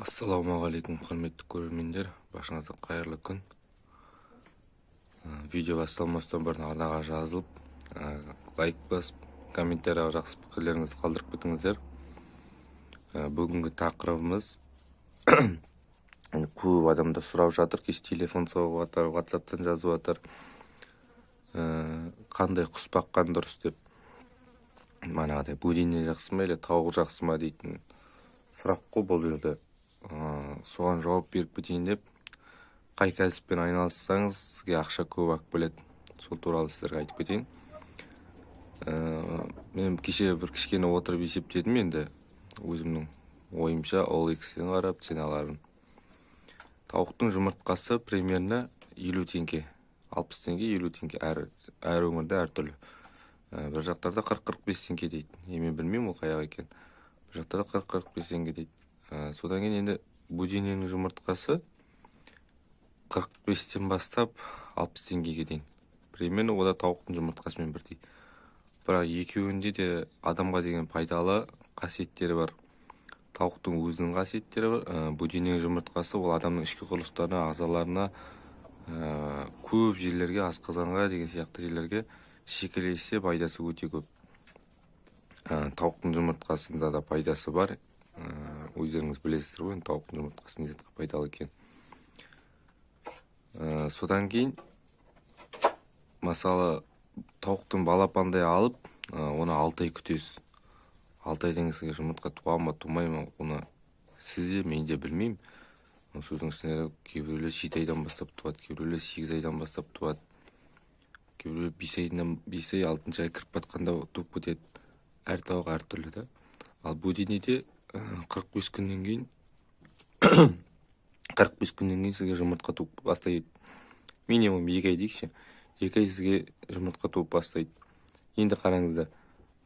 Ассалаумағалейкум, құрметті көрермендер, башыңызға қайырлы күн. Видео басталмастан бұрын арнаға жазылып, лайк басып, комментарияға жақсы пікірлеріңізді қалдырып кетіңіздер. Бүгінгі тақырыбымыз көп адамда сұрап жатыр, кеш телефон соғып жатыр, WhatsApp-тан жазып жатыр. Қандай құс баққан дұрыс деп. Манағыдай бөдене жақсы ма, или тауық жақсы ма дейтін сұрақ қой бұл жерде. Соған жауап беріп кетейін деп, қай кәсіппен айналыссаңыз сізге ақша көп алып келеді, сол туралы сіздерге айтып кетейін. Мен кеше бір кішкене отырып есептедім, енді өзімнің ойымша OLX-тен қарап ценаларын. Тауықтың жұмыртқасы примерно 50 теңге, 60 теңге, 50 теңге, әр өңірде әртүрлі. Бір жақтарда 40-45 теңге дейді. Мен білмеймін ол қаяқ екен. Бір жақтарда 40-45 теңге дейді. Содан кейін енді бөдененің жұмыртқасы 45-тен бастап 60 теңгеге дейін. Примерно ода тауықтың жұмыртқасымен бірдей. Бірақ екеуінде де адамға деген пайдалы қасиеттері бар. Тауықтың өзінің қасиеттері бар. Бөдененің жұмыртқасы ол адамның ішкі құрылыстарына, ағзаларына, көп жерлерге, асқазанға деген сияқты жерлерге шекелесе пайдасы өте көп. Тауықтың жұмыртқасында да пайдасы бар. Өздеріңіз білесіздер ғой, тауықтың жұмыртқасы не затқа пайдалы екен. Содан кейін, мысалы, тауықтың балапандай алып, оны 6 ай күтесіз. 6 айдан сізге жұмыртқа туа ма, тумай ма, оны сізде, мен де білмеймін. Сөздің ішінде кейбіреулер 7 айдан бастап туады, кейбіреулер 8 айдан бастап туады. Кейбіреулер 5 ай, 6 ай кіріп батқанда туып кетеді. Әр тауық әртүрлі да. Ал бөденеде 45 күннен кейін 45 күннен кейін сізге жұмыртқа туып бастайды. Минимум 2 ай дейікші. 2 ай сізге жұмыртқа туып бастайды. Енді қараңыздар.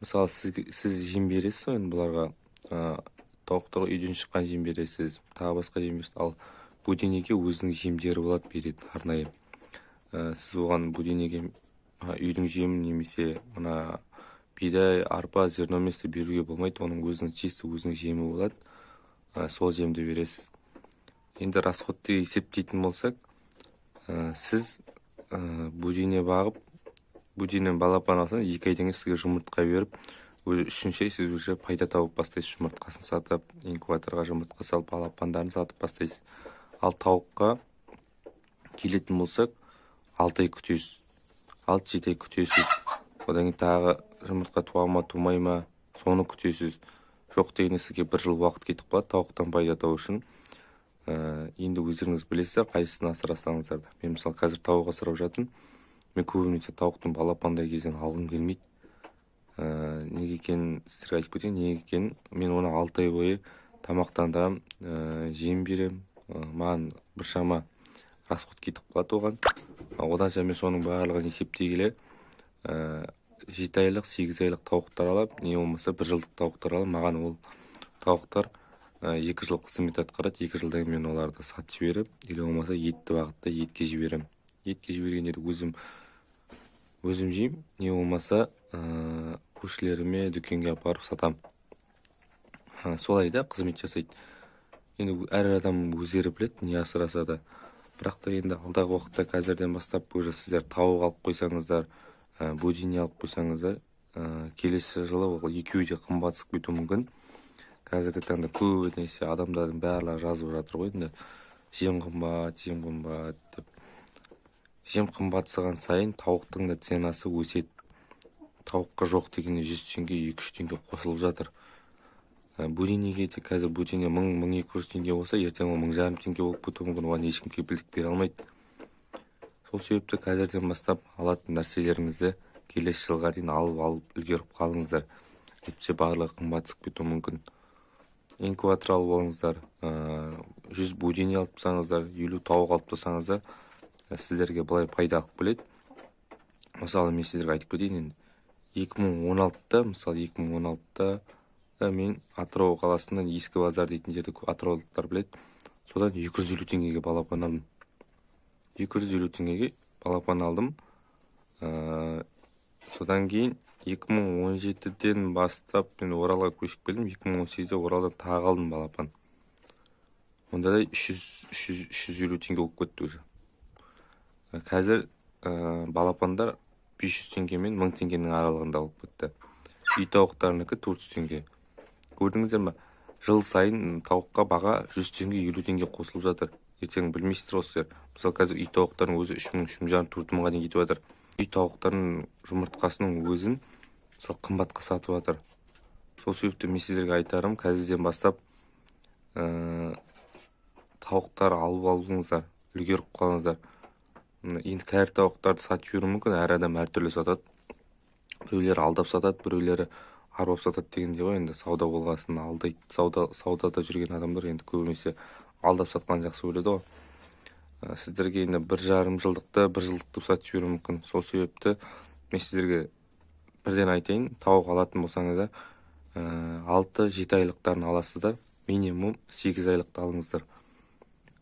Мысалы, сіз жем бересіз, енді бұларға тауықтарға үйден шыққан жем бересіз, тағы басқа жем бересіз. Ал бөденеге өзінің жемдері болады, береді арнайы. Сіз оған бөденеге үйдің жемін немесе мына бидай, арпа, зерноместі беруге болмайды. Оның өзінің чисті өзінің жемі болады. Сол жемді бересіз. Енді расходты есептейтін болсақ, сіз бөдене бағып, бөденен балапан алсаң, 2 айдан кейін сізге жұмыртқа беріп, өзі 3-ші ай сіз уже пайда тауып бастайсыз. Жұмыртқасын сатып, инкубаторға жұмыртқа салып, балапандарын сатып бастайсыз. Ал тауыққа келетін болсақ, 6 ай күтесіз. 6-7 ай күтесіз. Одан кейін тағы жұмыртқа туа ма, тумай ма, соны күтесіз. Жоқ дегенде сізге 1 жыл уақыт кетіп қалады тауықтан пайда табу үшін. Енді өздеріңіз білесіздер, қайсысын асырасаңыздар да. Мен мысалы қазір тауық асырап жатырмын. Мен көбінесе тауықтың балапандай кезден алғым келмейді. Неге екенін сіздерге айтып кетейін. Неге екенін, мен оны 6 ай бойы тамақтандырамын, жем берем. Маған біршама расход кетіп қалады оған. Оданша мен соның барлығын есептей келе 7 айлық, 8 айлық тауықтар алып, не болмаса 1 жылдық тауықтар алып, маған ол тауықтар 2 жыл қызмет атқарады. 2 жылдан мен оларды сатып жіберіп, или болмаса етті бағытта етке жіберем. Етке жібергенде өзім жеймін, не болмаса көршілеріме дүкенге апарып сатам. Солай да қызмет жасайды. Енді әр адам өздері біледі, не асыраса да. Бірақ та енді алдағы уақытта қазірден бастап уже сіздер тауық алып қойсаңыздар, бөдене алып қойсаңыздар, келесі жылы ол екеуі де қымбатсып кетуі мүмкін. Қазіргі таңда көбінесе адамдардың барлығы жазып жатыр ғой, енді жем қымбат деп. Жем қымбатсыған сайын тауықтың да ценасы өседі. Тауыққа жоқ дегенде 100 теңге, 200 теңге қосылып жатыр. Бөденеге де қазір бөдене 1000-1200 теңге болса, ертең ол 1500 теңге болып кетуі мүмкін, оған ешкім кепілдік бере алмайды. Сол себепті қазірден бастап алатын нәрселеріңізді келесі жылға дейін алып үлгеріп қалыңыздар. Әйтпесе барлығы қымбатсып кетуі мүмкін. Инкубатор алып алыңыздар, 100 бөдене алып тұрсаңыздар, 50 тауық алып тұрсаңыздар, сіздерге былай пайда алып келеді. Мысалы, мен сіздерге айтып кетейін. 2016-та, мысалы 2016-та мен Атырау қаласынан Ескі базар дейтін жерде атыраулықтар біледі. Содан 250 теңгеге балапан алдым. 250 теңгеге балапан алдым. Содан кейін 2017-ден бастап мен Оралға көшіп келдім. 2018-де Оралдан тағы алдым балапан. онда да 350 теңге болып кетті уже. Қазір балапандар 500 теңге мен 1000 теңгенің аралығында болып кетті. Үй тауықтарынікі 400 теңге. Көрдіңіздер ме? Жыл сайын тауыққа баға 100 теңге 50 теңге қосылып жатыр. Ертең білмейсіздер осылар. Мысалы қазір үй тауықтарының өзі 3000, 3500, 4000-ға дейін кетіп жатыр. Үй тауықтарының жұмыртқасының өзін мысалы қымбатқа сатып жатыр. Сол себепті мен сіздерге айтарым, қазірден бастап тауықтар алыңыздар, үлгеріп қалыңыздар. Енді кәрі тауықтарды сатып жүруі мүмкін, әр адам әртүрлі сатады. Біреулері алдап сатады, біреулері арбап сатады дегендей ғой. Енді сауда болғасын алдайды. Саудада жүрген адамдар енді көбінесе алдап сатқан жақсы көреді ғой. Сіздерге енді 1,5 жылдықты 1 жылдықты сатып жіберуі мүмкін. Сол себепті мен сіздерге бірден айтайын, тауық алатын болсаңыздар 6-7 айлықтарын аласыздар, минимум 8 айлықты алыңыздар.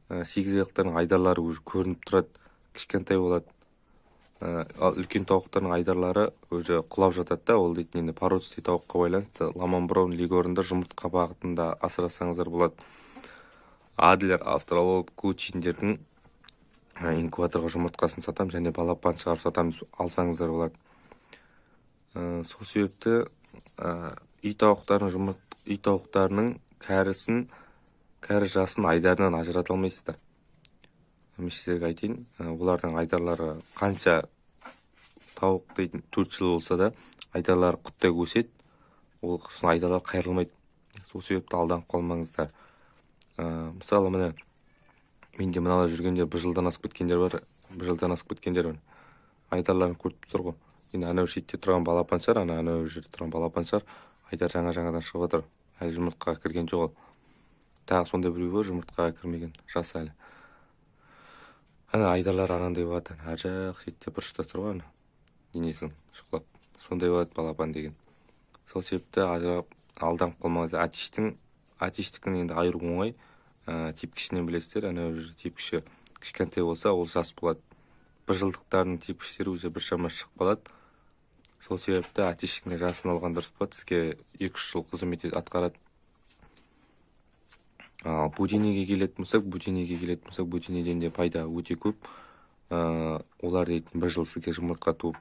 8 айлықтардың айдарлары уже көрініп тұрады, кішкентай болады. Ал үлкен тауықтардың айдарлары уже құлап жатады да, ол дейтін енді породистый тауыққа байланысты Ламан Браун легорында жұмыртқа бағытында асырасаңыздар болады. Адлер, Австралоп, Кучиндердің инкубаторға жұмыртқасын сатам және балапан шығарып сатам, алсаңыздар болады. Сол себепті үй тауықтарының кәрі жасын айдарынан ажырата алмайсыздар. Мен сіздерге айтайын, олардың айдарлары қанша тауық дейтін 4 жыл болса да айдарлары құттай өседі, ол айдарлар қайырылмайды. Сол себепті алданып қалмаңыздар. Мысалы міне менде мынада жүргенде 1 жылдан асып кеткендер бар, айдарларын көріп тұр ғой. Енді анау шетте тұрған балапаншар, анау жерде тұрған балапаншар, айдар жаңадан шығып жатыр. Әлі жұмыртқаға кірген жоқ. Тағы сондай біреу бар, жұмыртқаға кірмеген, жас әлі. Айдарлар анандай болады, ар жақ шетте бұрышта тұр ғой, денесін шұқылап. Сондай болады балапан деген. Сол себепті алданып қалмаңыздар. Атиштікін енді айыру оңай, тепкішінен білесіздер. Анау жерде тепкіші кішкентай болса, ол жас болады. 1 жылдықтардың тепкіштері уже біршама шығып қалады. Сол себепті атиштіктің жасын алған дұрыс болады. Сізге 2-3 жыл қызмет атқарады. Будинеге келетін болсақ, будинеден де пайда өте көп. Олар дейтін 1 жыл сізге жұмыртқа туып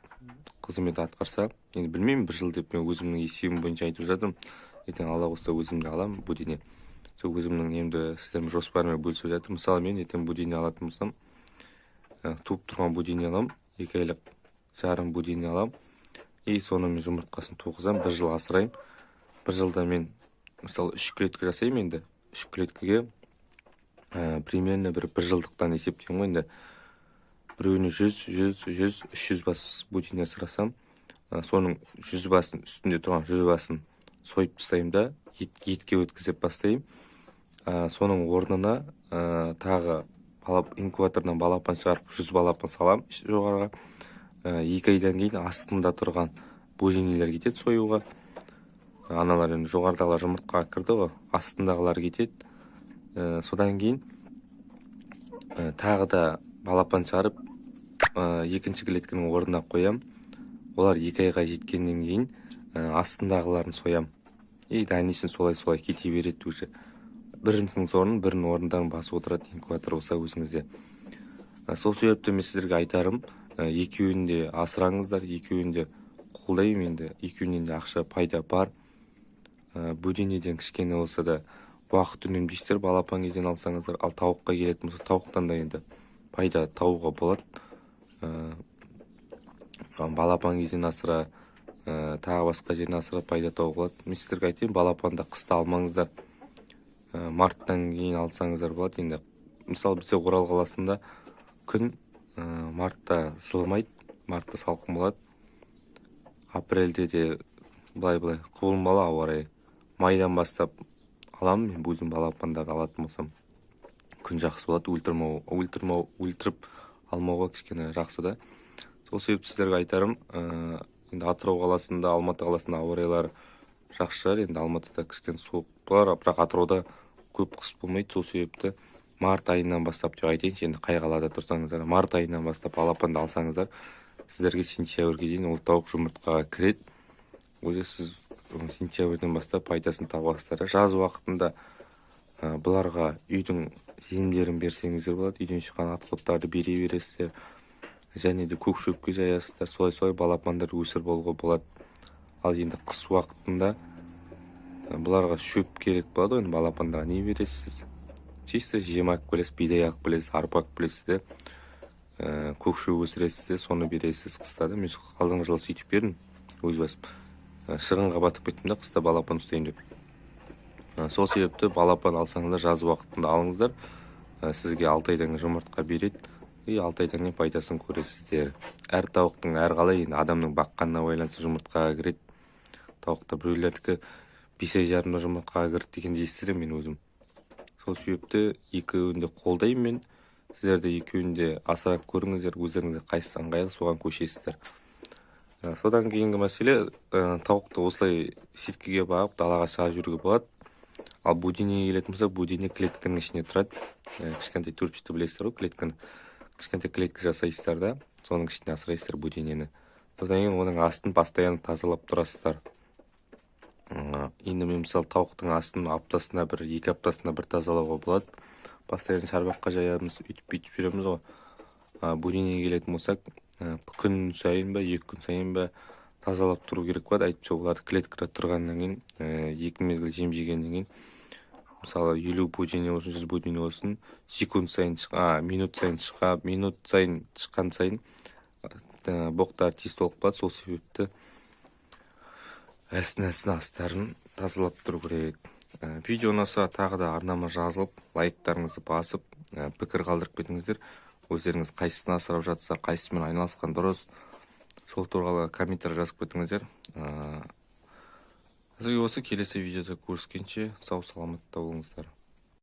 қызмет атқарса, енді білмеймін 1 жыл деп, мен өзімнің есебім бойынша айтып жатырмын. Ертең Алла қаласа өзімді алам будине. Сол өзімнің немді сіздермен жоспарымен бөлісіп жатырмын. Мысалы мен ертең будине алатын болсам, туып тұрған будине алам, 2 айлық жарым будине алам. И соны мен жұмыртқасын туғызам, 1 жыл асырайым. 1 жылда мен мысалы 3 клетка жасаймын енді. 3 клеткаге примерно 1 жылдықтан есептеймін ғой енді. Біреуіне 100-300 бас будине асырасам, соның 100 басын, үстінде тұрған 100 басын сойып тастаймын да, етке өткізіп бастаймын. Соның орнына тағы инкубатордан балапан шығарып 100 балапан салам жоғарыға. 2 айдан кейін астында тұрған будинелер кетеді союға. Аналар енді жоғарыдағылар жұмыртқаға кірді ғой, астындағылар кетеді. Содан кейін тағы да балапан шығарып 2-ші клетканың орнына қоям. Олар 2 айға жеткеннен кейін астындағыларын соям. И дальнейшее солай кете береді уже. Бірінің орнын, бірінің орындарын басып отырады инкубатор болса өзіңізде. Сол себепті мен сіздерге айтарым, екеуін де асыраңыздар, екеуін де қолдаймын енді. Екеуінен де ақша пайда бар. Будинеден кішкене болса да уақыт үнемдейсіздер, балапан кезден алсаңыздар. Ал тауыққа келетін болса, тауықтан да енді пайда тауға болады. Балапан кезден асыра, тағы басқа жерден асыра пайда тауға болады. Мен сіздерге айтайын, балапанда қыста алмаңыздар. Марттан кейін алсаңыздар болады. Енді мысалы бізде Орал қаласында күн мартта жылымайды, мартта салқын болады. Апрельде де былай құбылмалы ауа райы. Майдан бастап аламын, мен өзім балапандарды алатын болсам. Күн жақсы болады, өлтіріп алмауға кішкене жақсы да. Сол себепті сіздерге айтарым, енді Атырау қаласында, Алматы қаласында ауа райлары жақсы шығар. Енді Алматыда кішкене суық болар, бірақ Атырауда көп қыс болмайды. Сол себепті март айынан бастап деп айтайыншы, енді қай қалада тұрсаңыздар, март айынан бастап балапанды алсаңыздар, сіздерге сентябрьге дейін ол тауық жұмыртқаға кіреді. Өзі сіз сентябрьден бастап пайдасын табасыздар. Жаз уақытында Бұларға үйдің жемдерін берсеңіздер болады. Үйден шыққан отходтарды бере бересіздер. Және де көк шөпке жаясыздар. Солай балапандар өсіріп алуға болады. Ал енді қыс уақытында бұларға шөп керек болады. Енді балапандарға не бересіз? Чисто жем алып келесіз, бидай алып келесіз, арпа алып келесіз де, көк шөп өсіресіз де, соны бересіз қыста да. Мен алдыңғы жылы сөйтіп бердім, өз басым. Шығынға батып кеттім да, қыста балапан ұстайын деп. Сол себепті балапан алсаңыздар жаз уақытында алыңыздар. Сізге 6 айдан жұмыртқа береді. 6 айдан кейін пайдасын көресіздер. Әр тауықтың әр қалай енді адамның баққанына байланысты жұмыртқаға кіреді. Тауықта біреулердікі 5 ай жарымда жұмыртқаға кірді дегенді естідім мен өзім. Сол себепті екеуінде қолдаймын мен. Сіздер де екеуінде асырап көріңіздер, өздеріңізге қайсысы ыңғайлы соған көшесіздер. Содан кейінгі мәселе, тауықты осылай сеткеге бағып далаға шығарып жүруге болады. Ал будинеге келетін болса, будине клетканың ішіне тұрады. Кішкентай түрпішті білесіздер ғой, клетканы. Кішкентай клетка жасайсыздар да, соның ішіне асырайсыздар будинені. Содан кейін оның астын постоянно тазалап тұрасыздар. Енді мен мысалы тауықтың астын аптасына бір, 2 аптасына бір тазалауға болады. Постоянно шарбаққа жаямыз, үйтіп жүреміз ғой. Будинеге келетін болсақ, күн сайын ба, 2 күн сайын ба тазалап тұру керек болады. Әйтпесе оларды клеткада тұрғаннан кейін, 2 мезгіл жем жегеннен кейін, мысалы 50 будине болсын, 100 будине болсын, минут сайын шыққан сайын боқтар тез толып қалады. Сол себепті әсін астарын тазалап тұру керек. Видео ұнаса тағы да арнама жазылып, лайктарыңызды басып, пікір қалдырып кетіңіздер. Өздеріңіз қайсысын асырап жатсыздар, қайсысымен айналысқан дұрыс, сол туралы комментарий жазып кетіңіздер. Әзірге осы, келесі видеода көріскенше сау саламатта болыңыздар.